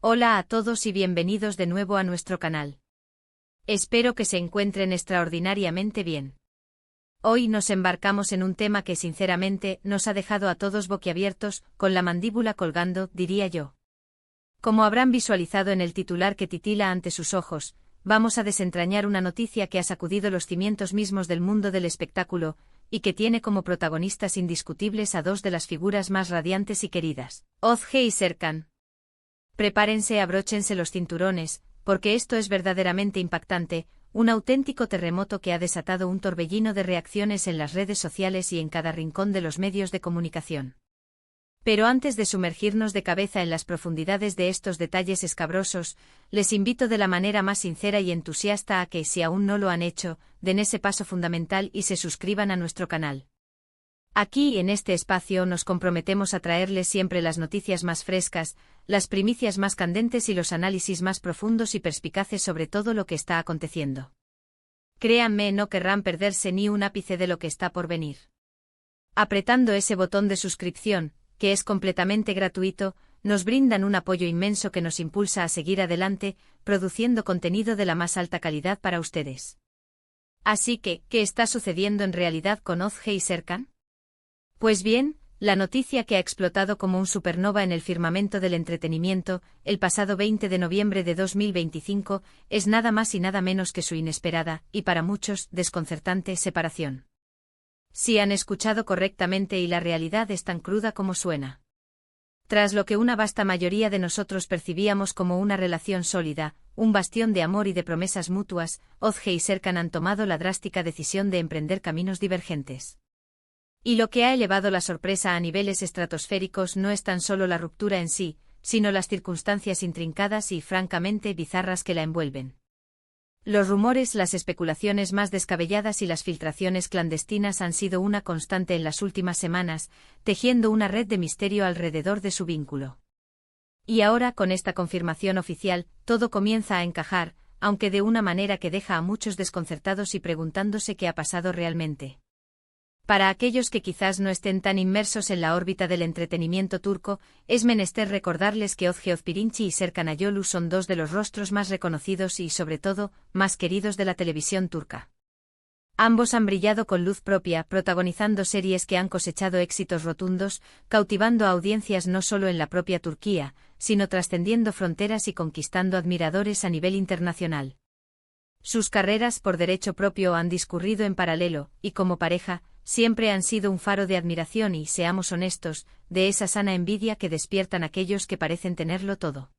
Hola a todos y bienvenidos de nuevo a nuestro canal. Espero que se encuentren extraordinariamente bien. Hoy nos embarcamos en un tema que sinceramente nos ha dejado a todos boquiabiertos, con la mandíbula colgando, diría yo. Como habrán visualizado en el titular que titila ante sus ojos, vamos a desentrañar una noticia que ha sacudido los cimientos mismos del mundo del espectáculo, y que tiene como protagonistas indiscutibles a dos de las figuras más radiantes y queridas, Ozge y Serkan. Prepárense, abróchense los cinturones, porque esto es verdaderamente impactante, un auténtico terremoto que ha desatado un torbellino de reacciones en las redes sociales y en cada rincón de los medios de comunicación. Pero antes de sumergirnos de cabeza en las profundidades de estos detalles escabrosos, les invito de la manera más sincera y entusiasta a que, si aún no lo han hecho, den ese paso fundamental y se suscriban a nuestro canal. Aquí, en este espacio, nos comprometemos a traerles siempre las noticias más frescas, las primicias más candentes y los análisis más profundos y perspicaces sobre todo lo que está aconteciendo. Créanme, no querrán perderse ni un ápice de lo que está por venir. Apretando ese botón de suscripción, que es completamente gratuito, nos brindan un apoyo inmenso que nos impulsa a seguir adelante, produciendo contenido de la más alta calidad para ustedes. Así que, ¿qué está sucediendo en realidad con Ozge y Serkan? Pues bien, la noticia que ha explotado como un supernova en el firmamento del entretenimiento, el pasado 20 de noviembre de 2025, es nada más y nada menos que su inesperada, y para muchos, desconcertante separación. Sí han escuchado correctamente y la realidad es tan cruda como suena. Tras lo que una vasta mayoría de nosotros percibíamos como una relación sólida, un bastión de amor y de promesas mutuas, Ozge y Serkan han tomado la drástica decisión de emprender caminos divergentes. Y lo que ha elevado la sorpresa a niveles estratosféricos no es tan solo la ruptura en sí, sino las circunstancias intrincadas y francamente bizarras que la envuelven. Los rumores, las especulaciones más descabelladas y las filtraciones clandestinas han sido una constante en las últimas semanas, tejiendo una red de misterio alrededor de su vínculo. Y ahora, con esta confirmación oficial, todo comienza a encajar, aunque de una manera que deja a muchos desconcertados y preguntándose qué ha pasado realmente. Para aquellos que quizás no estén tan inmersos en la órbita del entretenimiento turco, es menester recordarles que Ozge Özpirinçci y Serkan Ayolu son dos de los rostros más reconocidos y, sobre todo, más queridos de la televisión turca. Ambos han brillado con luz propia, protagonizando series que han cosechado éxitos rotundos, cautivando a audiencias no solo en la propia Turquía, sino trascendiendo fronteras y conquistando admiradores a nivel internacional. Sus carreras por derecho propio han discurrido en paralelo, y como pareja, siempre han sido un faro de admiración y, seamos honestos, de esa sana envidia que despiertan aquellos que parecen tenerlo todo.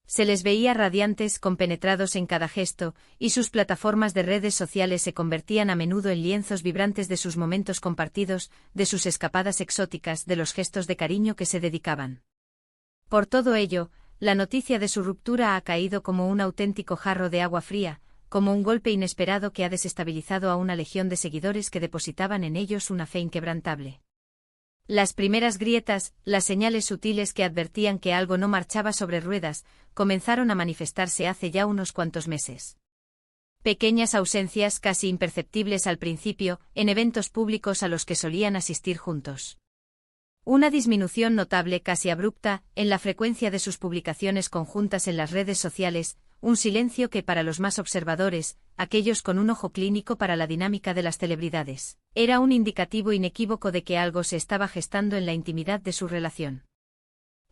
Se les veía radiantes, compenetrados en cada gesto, y sus plataformas de redes sociales se convertían a menudo en lienzos vibrantes de sus momentos compartidos, de sus escapadas exóticas, de los gestos de cariño que se dedicaban. Por todo ello, la noticia de su ruptura ha caído como un auténtico jarro de agua fría, como un golpe inesperado que ha desestabilizado a una legión de seguidores que depositaban en ellos una fe inquebrantable. Las primeras grietas, las señales sutiles que advertían que algo no marchaba sobre ruedas, comenzaron a manifestarse hace ya unos cuantos meses. Pequeñas ausencias casi imperceptibles al principio, en eventos públicos a los que solían asistir juntos. Una disminución notable, casi abrupta, en la frecuencia de sus publicaciones conjuntas en las redes sociales, un silencio que para los más observadores, aquellos con un ojo clínico para la dinámica de las celebridades, era un indicativo inequívoco de que algo se estaba gestando en la intimidad de su relación.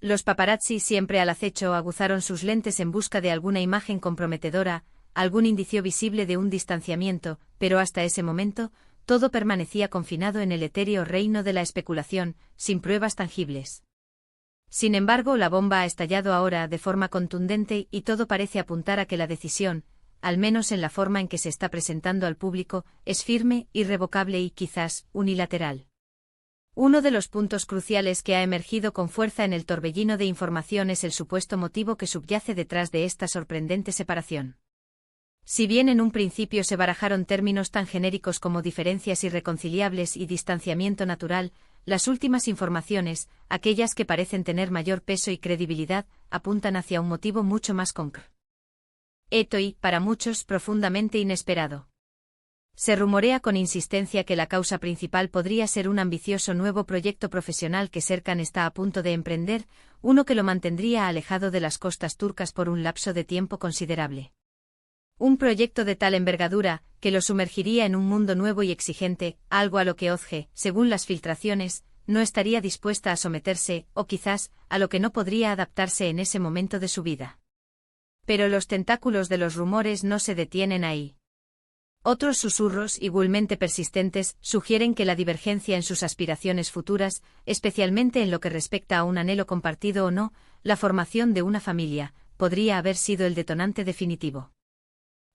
Los paparazzi, siempre al acecho, aguzaron sus lentes en busca de alguna imagen comprometedora, algún indicio visible de un distanciamiento, pero hasta ese momento, todo permanecía confinado en el etéreo reino de la especulación, sin pruebas tangibles. Sin embargo, la bomba ha estallado ahora de forma contundente y todo parece apuntar a que la decisión, al menos en la forma en que se está presentando al público, es firme, irrevocable y quizás unilateral. Uno de los puntos cruciales que ha emergido con fuerza en el torbellino de información es el supuesto motivo que subyace detrás de esta sorprendente separación. Si bien en un principio se barajaron términos tan genéricos como diferencias irreconciliables y distanciamiento natural, las últimas informaciones, aquellas que parecen tener mayor peso y credibilidad, apuntan hacia un motivo mucho más concreto y, para muchos, profundamente inesperado. Se rumorea con insistencia que la causa principal podría ser un ambicioso nuevo proyecto profesional que Serkan está a punto de emprender, uno que lo mantendría alejado de las costas turcas por un lapso de tiempo considerable. Un proyecto de tal envergadura, que lo sumergiría en un mundo nuevo y exigente, algo a lo que Özge, según las filtraciones, no estaría dispuesta a someterse, o quizás, a lo que no podría adaptarse en ese momento de su vida. Pero los tentáculos de los rumores no se detienen ahí. Otros susurros, igualmente persistentes, sugieren que la divergencia en sus aspiraciones futuras, especialmente en lo que respecta a un anhelo compartido o no, la formación de una familia, podría haber sido el detonante definitivo.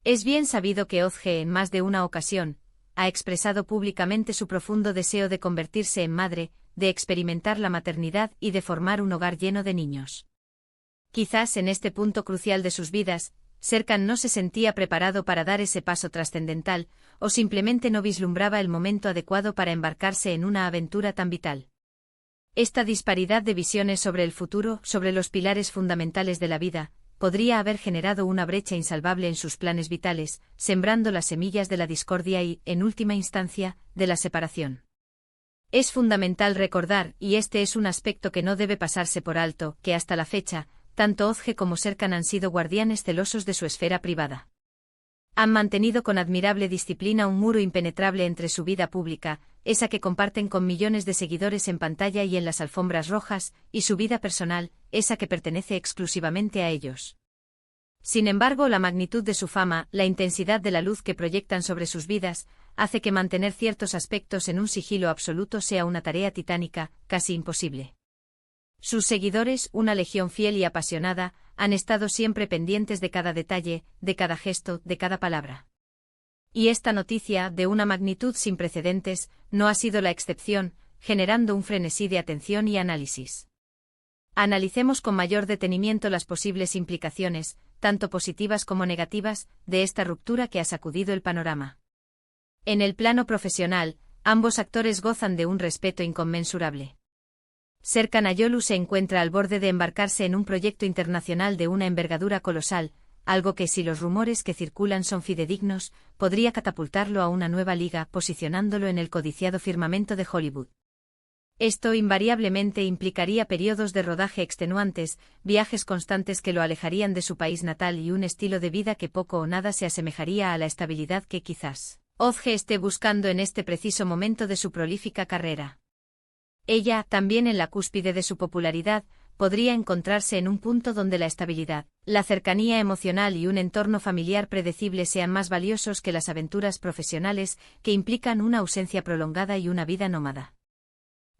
Es bien sabido que Özge en más de una ocasión ha expresado públicamente su profundo deseo de convertirse en madre, de experimentar la maternidad y de formar un hogar lleno de niños. Quizás en este punto crucial de sus vidas, Serkan no se sentía preparado para dar ese paso trascendental, o simplemente no vislumbraba el momento adecuado para embarcarse en una aventura tan vital. Esta disparidad de visiones sobre el futuro, sobre los pilares fundamentales de la vida, podría haber generado una brecha insalvable en sus planes vitales, sembrando las semillas de la discordia y, en última instancia, de la separación. Es fundamental recordar, y este es un aspecto que no debe pasarse por alto, que hasta la fecha, tanto Özge como Serkan han sido guardianes celosos de su esfera privada. Han mantenido con admirable disciplina un muro impenetrable entre su vida pública, esa que comparten con millones de seguidores en pantalla y en las alfombras rojas, y su vida personal, esa que pertenece exclusivamente a ellos. Sin embargo, la magnitud de su fama, la intensidad de la luz que proyectan sobre sus vidas, hace que mantener ciertos aspectos en un sigilo absoluto sea una tarea titánica, casi imposible. Sus seguidores, una legión fiel y apasionada, han estado siempre pendientes de cada detalle, de cada gesto, de cada palabra. Y esta noticia, de una magnitud sin precedentes, no ha sido la excepción, generando un frenesí de atención y análisis. Analicemos con mayor detenimiento las posibles implicaciones, tanto positivas como negativas, de esta ruptura que ha sacudido el panorama. En el plano profesional, ambos actores gozan de un respeto inconmensurable. Serkan Ayolu se encuentra al borde de embarcarse en un proyecto internacional de una envergadura colosal, algo que, si los rumores que circulan son fidedignos, podría catapultarlo a una nueva liga, posicionándolo en el codiciado firmamento de Hollywood. Esto invariablemente implicaría periodos de rodaje extenuantes, viajes constantes que lo alejarían de su país natal y un estilo de vida que poco o nada se asemejaría a la estabilidad que quizás Özge esté buscando en este preciso momento de su prolífica carrera. Ella, también en la cúspide de su popularidad, podría encontrarse en un punto donde la estabilidad, la cercanía emocional y un entorno familiar predecible sean más valiosos que las aventuras profesionales que implican una ausencia prolongada y una vida nómada.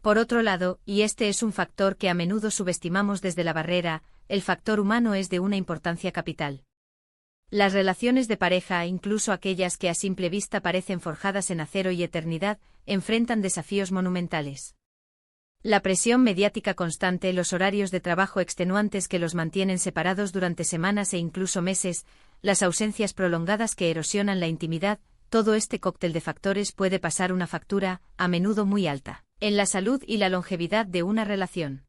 Por otro lado, y este es un factor que a menudo subestimamos desde la barrera, el factor humano es de una importancia capital. Las relaciones de pareja, incluso aquellas que a simple vista parecen forjadas en acero y eternidad, enfrentan desafíos monumentales. La presión mediática constante, los horarios de trabajo extenuantes que los mantienen separados durante semanas e incluso meses, las ausencias prolongadas que erosionan la intimidad, todo este cóctel de factores puede pasar una factura, a menudo muy alta, en la salud y la longevidad de una relación.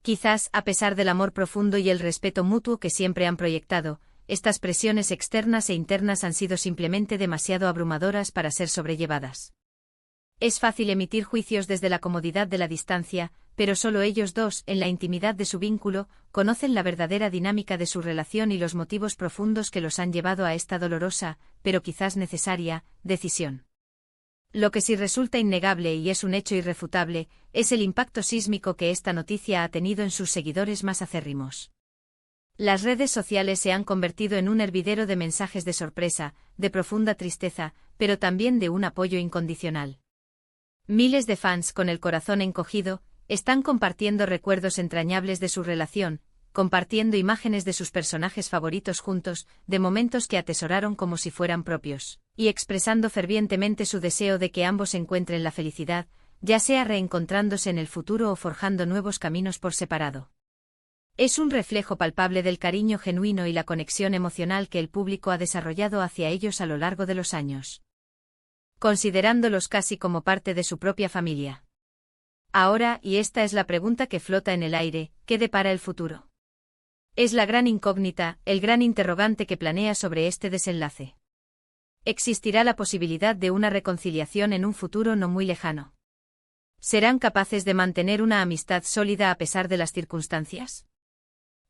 Quizás, a pesar del amor profundo y el respeto mutuo que siempre han proyectado, estas presiones externas e internas han sido simplemente demasiado abrumadoras para ser sobrellevadas. Es fácil emitir juicios desde la comodidad de la distancia, pero solo ellos dos, en la intimidad de su vínculo, conocen la verdadera dinámica de su relación y los motivos profundos que los han llevado a esta dolorosa, pero quizás necesaria, decisión. Lo que sí resulta innegable y es un hecho irrefutable, es el impacto sísmico que esta noticia ha tenido en sus seguidores más acérrimos. Las redes sociales se han convertido en un hervidero de mensajes de sorpresa, de profunda tristeza, pero también de un apoyo incondicional. Miles de fans con el corazón encogido, están compartiendo recuerdos entrañables de su relación, compartiendo imágenes de sus personajes favoritos juntos, de momentos que atesoraron como si fueran propios, y expresando fervientemente su deseo de que ambos encuentren la felicidad, ya sea reencontrándose en el futuro o forjando nuevos caminos por separado. Es un reflejo palpable del cariño genuino y la conexión emocional que el público ha desarrollado hacia ellos a lo largo de los años, considerándolos casi como parte de su propia familia. Ahora, y esta es la pregunta que flota en el aire, ¿qué depara el futuro? Es la gran incógnita, el gran interrogante que planea sobre este desenlace. ¿Existirá la posibilidad de una reconciliación en un futuro no muy lejano? ¿Serán capaces de mantener una amistad sólida a pesar de las circunstancias?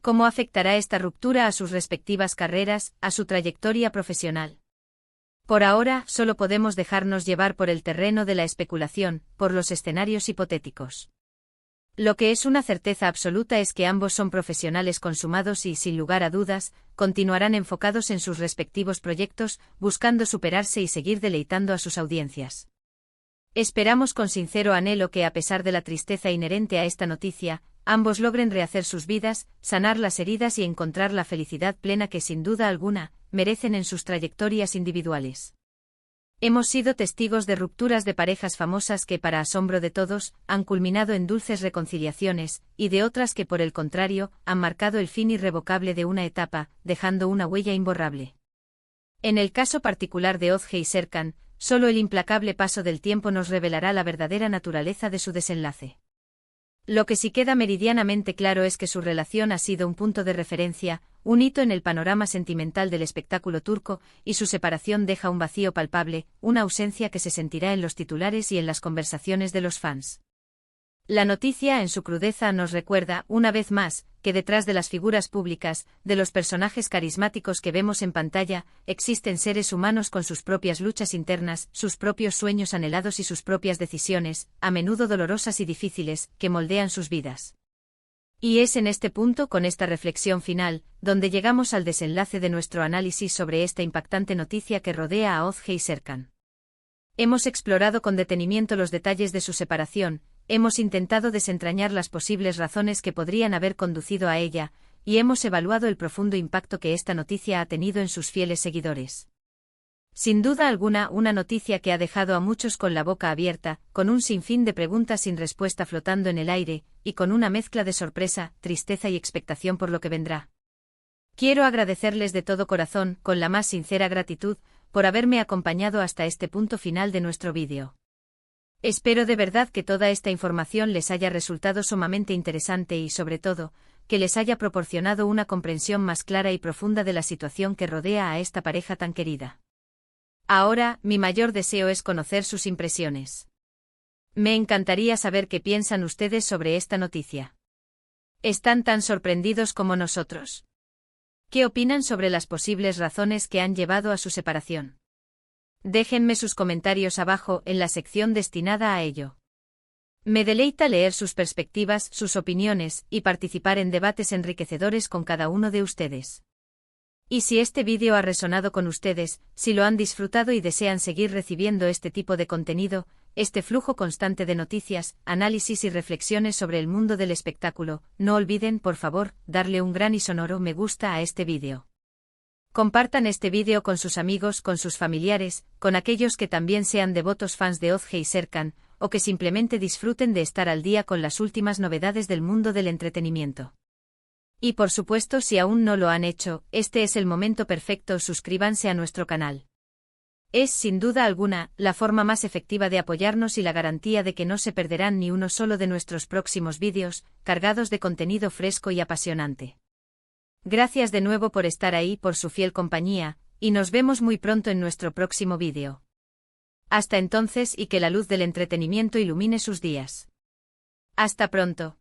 ¿Cómo afectará esta ruptura a sus respectivas carreras, a su trayectoria profesional? Por ahora, solo podemos dejarnos llevar por el terreno de la especulación, por los escenarios hipotéticos. Lo que es una certeza absoluta es que ambos son profesionales consumados y, sin lugar a dudas, continuarán enfocados en sus respectivos proyectos, buscando superarse y seguir deleitando a sus audiencias. Esperamos con sincero anhelo que, a pesar de la tristeza inherente a esta noticia, ambos logren rehacer sus vidas, sanar las heridas y encontrar la felicidad plena que, sin duda alguna, merecen en sus trayectorias individuales. Hemos sido testigos de rupturas de parejas famosas que, para asombro de todos, han culminado en dulces reconciliaciones, y de otras que, por el contrario, han marcado el fin irrevocable de una etapa, dejando una huella imborrable. En el caso particular de Ozge y Serkan, solo el implacable paso del tiempo nos revelará la verdadera naturaleza de su desenlace. Lo que sí queda meridianamente claro es que su relación ha sido un punto de referencia, un hito en el panorama sentimental del espectáculo turco, y su separación deja un vacío palpable, una ausencia que se sentirá en los titulares y en las conversaciones de los fans. La noticia, en su crudeza, nos recuerda, una vez más, que detrás de las figuras públicas, de los personajes carismáticos que vemos en pantalla, existen seres humanos con sus propias luchas internas, sus propios sueños anhelados y sus propias decisiones, a menudo dolorosas y difíciles, que moldean sus vidas. Y es en este punto, con esta reflexión final, donde llegamos al desenlace de nuestro análisis sobre esta impactante noticia que rodea a Ozge y Serkan. Hemos explorado con detenimiento los detalles de su separación, hemos intentado desentrañar las posibles razones que podrían haber conducido a ella, y hemos evaluado el profundo impacto que esta noticia ha tenido en sus fieles seguidores. Sin duda alguna, una noticia que ha dejado a muchos con la boca abierta, con un sinfín de preguntas sin respuesta flotando en el aire, y con una mezcla de sorpresa, tristeza y expectación por lo que vendrá. Quiero agradecerles de todo corazón, con la más sincera gratitud, por haberme acompañado hasta este punto final de nuestro vídeo. Espero de verdad que toda esta información les haya resultado sumamente interesante y, sobre todo, que les haya proporcionado una comprensión más clara y profunda de la situación que rodea a esta pareja tan querida. Ahora, mi mayor deseo es conocer sus impresiones. Me encantaría saber qué piensan ustedes sobre esta noticia. ¿Están tan sorprendidos como nosotros? ¿Qué opinan sobre las posibles razones que han llevado a su separación? Déjenme sus comentarios abajo en la sección destinada a ello. Me deleita leer sus perspectivas, sus opiniones, y participar en debates enriquecedores con cada uno de ustedes. Y si este vídeo ha resonado con ustedes, si lo han disfrutado y desean seguir recibiendo este tipo de contenido, este flujo constante de noticias, análisis y reflexiones sobre el mundo del espectáculo, no olviden, por favor, darle un gran y sonoro me gusta a este vídeo. Compartan este vídeo con sus amigos, con sus familiares, con aquellos que también sean devotos fans de Ozge y Serkan, o que simplemente disfruten de estar al día con las últimas novedades del mundo del entretenimiento. Y por supuesto, si aún no lo han hecho, este es el momento perfecto, suscríbanse a nuestro canal. Es, sin duda alguna, la forma más efectiva de apoyarnos y la garantía de que no se perderán ni uno solo de nuestros próximos vídeos, cargados de contenido fresco y apasionante. Gracias de nuevo por estar ahí, por su fiel compañía, y nos vemos muy pronto en nuestro próximo vídeo. Hasta entonces, y que la luz del entretenimiento ilumine sus días. Hasta pronto.